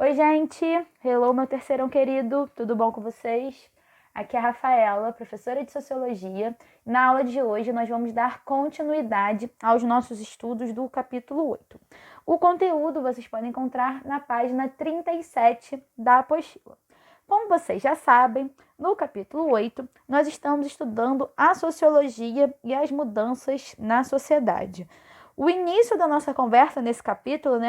Oi, gente! Hello, meu terceirão querido! Tudo bom com vocês? Aqui é a Rafaela, professora de Sociologia. Na aula de hoje, nós vamos dar continuidade aos nossos estudos do capítulo 8. O conteúdo vocês podem encontrar na página 37 da apostila. Como vocês já sabem, no capítulo 8, nós estamos estudando a sociologia e as mudanças na sociedade. O início da nossa conversa nesse capítulo,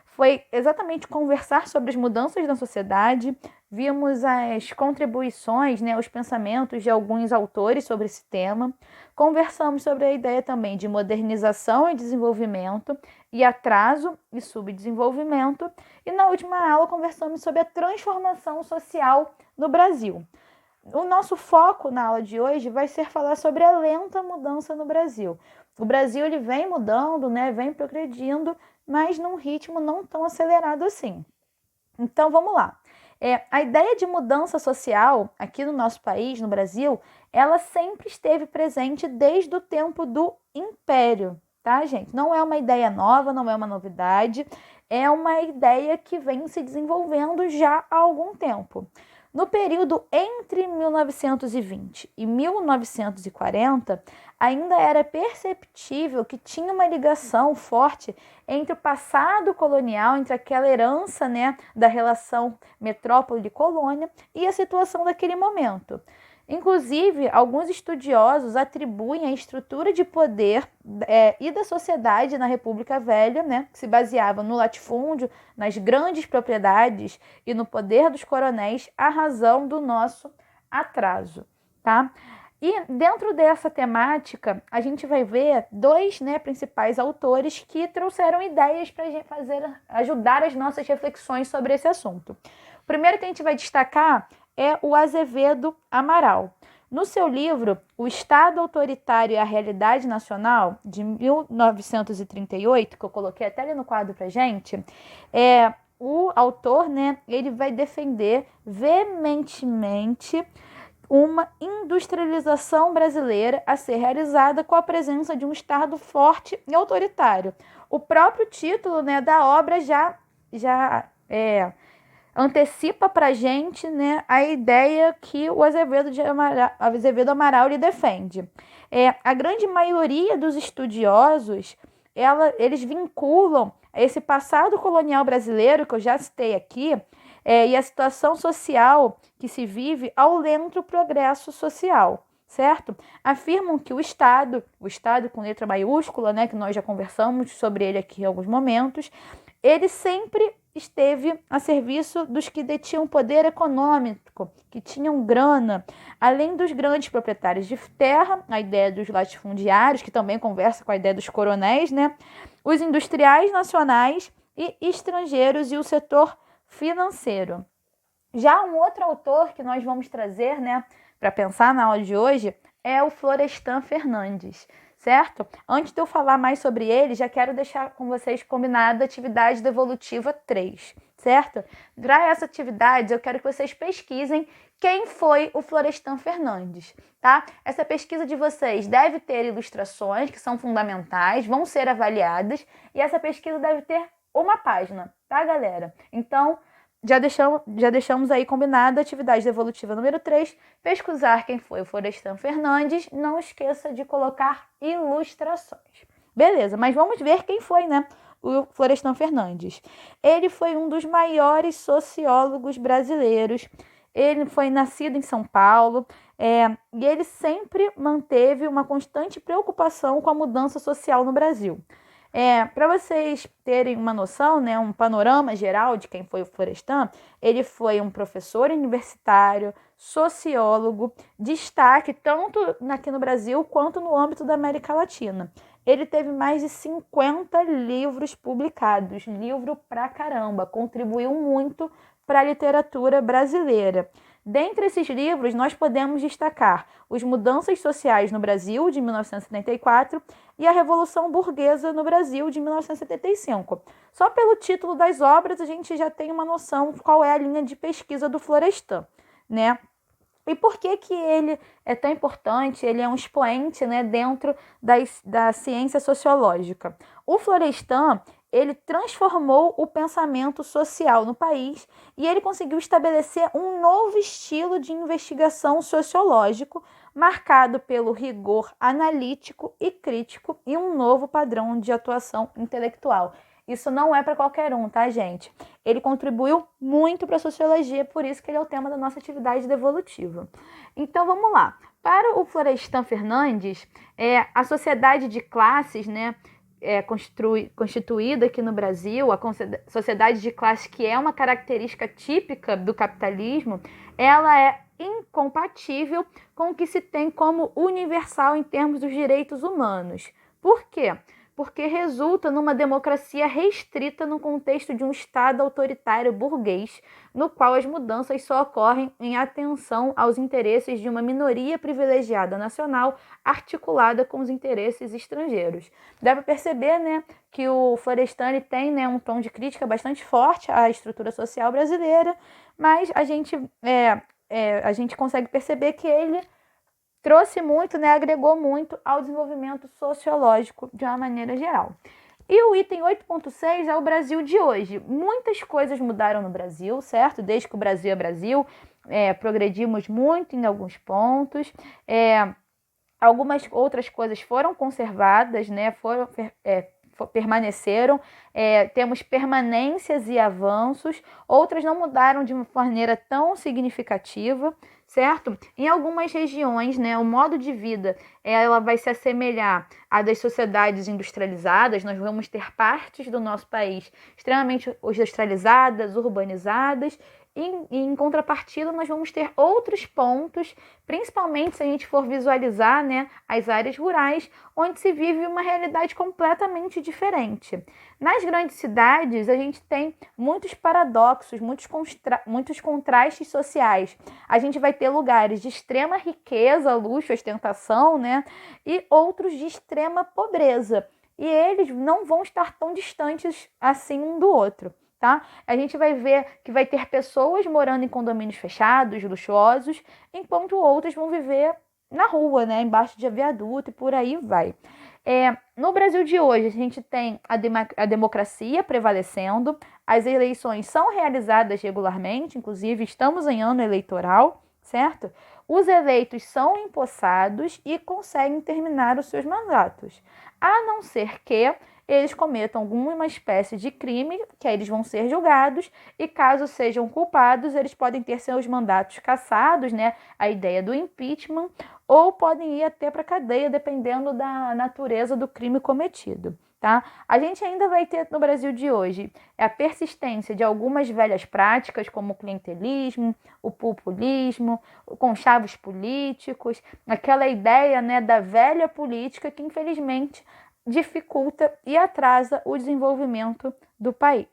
foi exatamente conversar sobre as mudanças na sociedade. Vimos as contribuições, os pensamentos de alguns autores sobre esse tema. Conversamos sobre a ideia também de modernização e desenvolvimento, e atraso e subdesenvolvimento. E na última aula conversamos sobre a transformação social no Brasil. O nosso foco na aula de hoje vai ser falar sobre a lenta mudança no Brasil. O Brasil ele vem mudando, vem progredindo, mas num ritmo não tão acelerado assim. Então, vamos lá. A ideia de mudança social aqui no nosso país, no Brasil, ela sempre esteve presente desde o tempo do Império, tá, gente? Não é uma ideia nova, não é uma novidade, é uma ideia que vem se desenvolvendo já há algum tempo. No período entre 1920 e 1940, ainda era perceptível que tinha uma ligação forte entre o passado colonial, entre aquela herança, da relação metrópole-colônia e a situação daquele momento. Inclusive, alguns estudiosos atribuem a estrutura de poder e da sociedade na República Velha, que se baseava no latifúndio, nas grandes propriedades e no poder dos coronéis, a razão do nosso atraso, tá? E dentro dessa temática, a gente vai ver dois principais autores que trouxeram ideias para ajudar as nossas reflexões sobre esse assunto. O primeiro que a gente vai destacar é o Azevedo Amaral. No seu livro, O Estado Autoritário e a Realidade Nacional, de 1938, que eu coloquei até ali no quadro para gente, o autor, ele vai defender veementemente uma industrialização brasileira a ser realizada com a presença de um Estado forte e autoritário. O próprio título da obra já antecipa para a gente a ideia que o Azevedo Amaral lhe defende. A grande maioria dos estudiosos, eles vinculam esse passado colonial brasileiro, que eu já citei aqui, e a situação social que se vive ao lento progresso social, certo? Afirmam que o Estado com letra maiúscula, que nós já conversamos sobre ele aqui em alguns momentos, ele sempre esteve a serviço dos que detinham poder econômico, que tinham grana, além dos grandes proprietários de terra, a ideia dos latifundiários, que também conversa com a ideia dos coronéis, os industriais nacionais e estrangeiros e o setor financeiro. Já um outro autor que nós vamos trazer, para pensar na aula de hoje, é o Florestan Fernandes, certo? Antes de eu falar mais sobre ele, já quero deixar com vocês combinada a atividade devolutiva 3, certo? Para essa atividade, eu quero que vocês pesquisem quem foi o Florestan Fernandes, tá? Essa pesquisa de vocês deve ter ilustrações que são fundamentais, vão ser avaliadas, e essa pesquisa deve ter uma página, tá, galera? Então, já deixamos aí combinada a atividade devolutiva número 3, pesquisar quem foi o Florestan Fernandes. Não esqueça de colocar ilustrações. Beleza, mas vamos ver quem foi, o Florestan Fernandes. Ele foi um dos maiores sociólogos brasileiros. Ele foi nascido em São Paulo, e ele sempre manteve uma constante preocupação com a mudança social no Brasil. Para vocês terem uma noção, um panorama geral de quem foi o Florestan, ele foi um professor universitário, sociólogo, destaque tanto aqui no Brasil quanto no âmbito da América Latina. Ele teve mais de 50 livros publicados, livro pra caramba, contribuiu muito para a literatura brasileira. Dentre esses livros, nós podemos destacar Os Mudanças Sociais no Brasil, de 1974, e A Revolução Burguesa no Brasil, de 1975. Só pelo título das obras, a gente já tem uma noção de qual é a linha de pesquisa do Florestan, E por que ele é tão importante? Ele é um expoente, dentro da ciência sociológica. O Florestan, ele transformou o pensamento social no país e ele conseguiu estabelecer um novo estilo de investigação sociológico, marcado pelo rigor analítico e crítico e um novo padrão de atuação intelectual. Isso não é para qualquer um, tá, gente? Ele contribuiu muito para a sociologia, por isso que ele é o tema da nossa atividade devolutiva. Então, vamos lá. Para o Florestan Fernandes, a sociedade de classes, né, constituída aqui no Brasil, a sociedade de classes, que é uma característica típica do capitalismo, ela é incompatível com o que se tem como universal em termos dos direitos humanos. Por quê? Porque resulta numa democracia restrita no contexto de um Estado autoritário burguês, no qual as mudanças só ocorrem em atenção aos interesses de uma minoria privilegiada nacional articulada com os interesses estrangeiros. Dá para perceber, né, que o Florestan tem, né, um tom de crítica bastante forte à estrutura social brasileira, mas a gente consegue perceber que ele trouxe muito, né, agregou muito ao desenvolvimento sociológico de uma maneira geral. E o item 8.6 é o Brasil de hoje. Muitas coisas mudaram no Brasil, certo? Desde que o Brasil é Brasil, progredimos muito em alguns pontos. Algumas outras coisas foram conservadas, né? Permaneceram, temos permanências e avanços, outras não mudaram de uma maneira tão significativa, certo? Em algumas regiões, né, o modo de vida ela vai se assemelhar à das sociedades industrializadas. Nós vamos ter partes do nosso país extremamente industrializadas, urbanizadas, e em contrapartida nós vamos ter outros pontos, principalmente se a gente for visualizar, né, as áreas rurais, onde se vive uma realidade completamente diferente. Nas grandes cidades, a gente tem muitos paradoxos, muitos contrastes sociais. A gente vai ter lugares de extrema riqueza, luxo, ostentação, né, e outros de extrema pobreza. E eles não vão estar tão distantes assim um do outro. Tá? A gente vai ver que vai ter pessoas morando em condomínios fechados, luxuosos, enquanto outras vão viver na rua, né? Embaixo de viaduto e por aí vai. No Brasil de hoje, a gente tem a democracia prevalecendo, as eleições são realizadas regularmente, inclusive estamos em ano eleitoral, certo? Os eleitos são empossados e conseguem terminar os seus mandatos, a não ser que eles cometam alguma espécie de crime, que aí eles vão ser julgados, e caso sejam culpados, eles podem ter seus mandatos cassados, né? A ideia do impeachment, ou podem ir até para a cadeia, dependendo da natureza do crime cometido. Tá? A gente ainda vai ter no Brasil de hoje a persistência de algumas velhas práticas, como o clientelismo, o populismo, conchavos políticos, aquela ideia, né, da velha política que, infelizmente, dificulta e atrasa o desenvolvimento do país,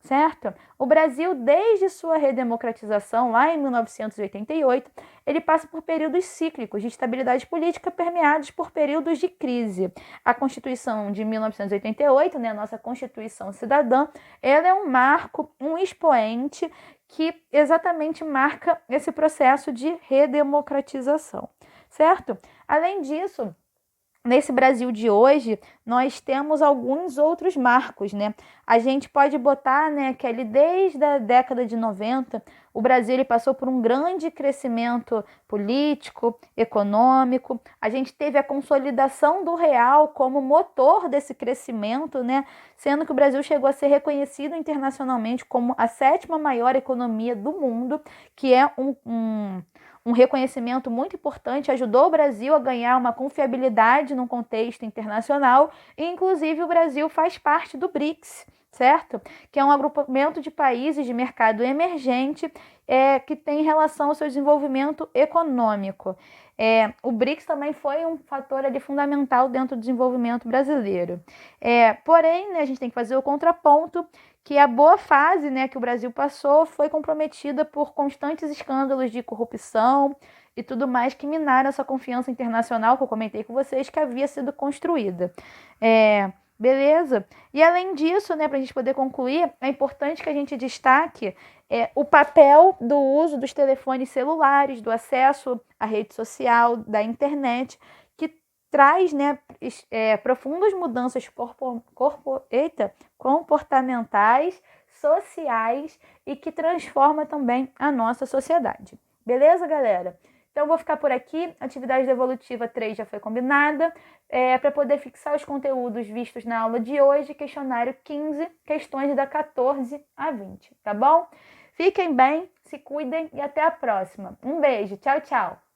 certo? O Brasil, desde sua redemocratização lá em 1988, ele passa por períodos cíclicos de estabilidade política permeados por períodos de crise. A Constituição de 1988, né, a nossa Constituição Cidadã, ela é um marco, um expoente que exatamente marca esse processo de redemocratização, certo? Além disso, nesse Brasil de hoje, nós temos alguns outros marcos, né? A gente pode botar, né, que ali desde a década de 90, o Brasil ele passou por um grande crescimento político, econômico. A gente teve a consolidação do real como motor desse crescimento, né? Sendo que o Brasil chegou a ser reconhecido internacionalmente como a 7ª maior economia do mundo, que é um reconhecimento muito importante, ajudou o Brasil a ganhar uma confiabilidade num contexto internacional, e inclusive o Brasil faz parte do BRICS, certo? Que é um agrupamento de países de mercado emergente que tem relação ao seu desenvolvimento econômico. O BRICS também foi um fator ali fundamental dentro do desenvolvimento brasileiro. Porém, né, a gente tem que fazer o contraponto, que a boa fase, né, que o Brasil passou foi comprometida por constantes escândalos de corrupção e tudo mais que minaram essa confiança internacional que eu comentei com vocês que havia sido construída. Beleza? E além disso, né, para a gente poder concluir, é importante que a gente destaque o papel do uso dos telefones celulares, do acesso à rede social, da internet, que traz, né, profundas mudanças comportamentais, sociais e que transforma também a nossa sociedade. Beleza, galera? Então, eu vou ficar por aqui. Atividade devolutiva 3 já foi combinada. Para poder fixar os conteúdos vistos na aula de hoje, questionário 15, questões da 14 a 20, tá bom? Fiquem bem, se cuidem e até a próxima. Um beijo, tchau, tchau!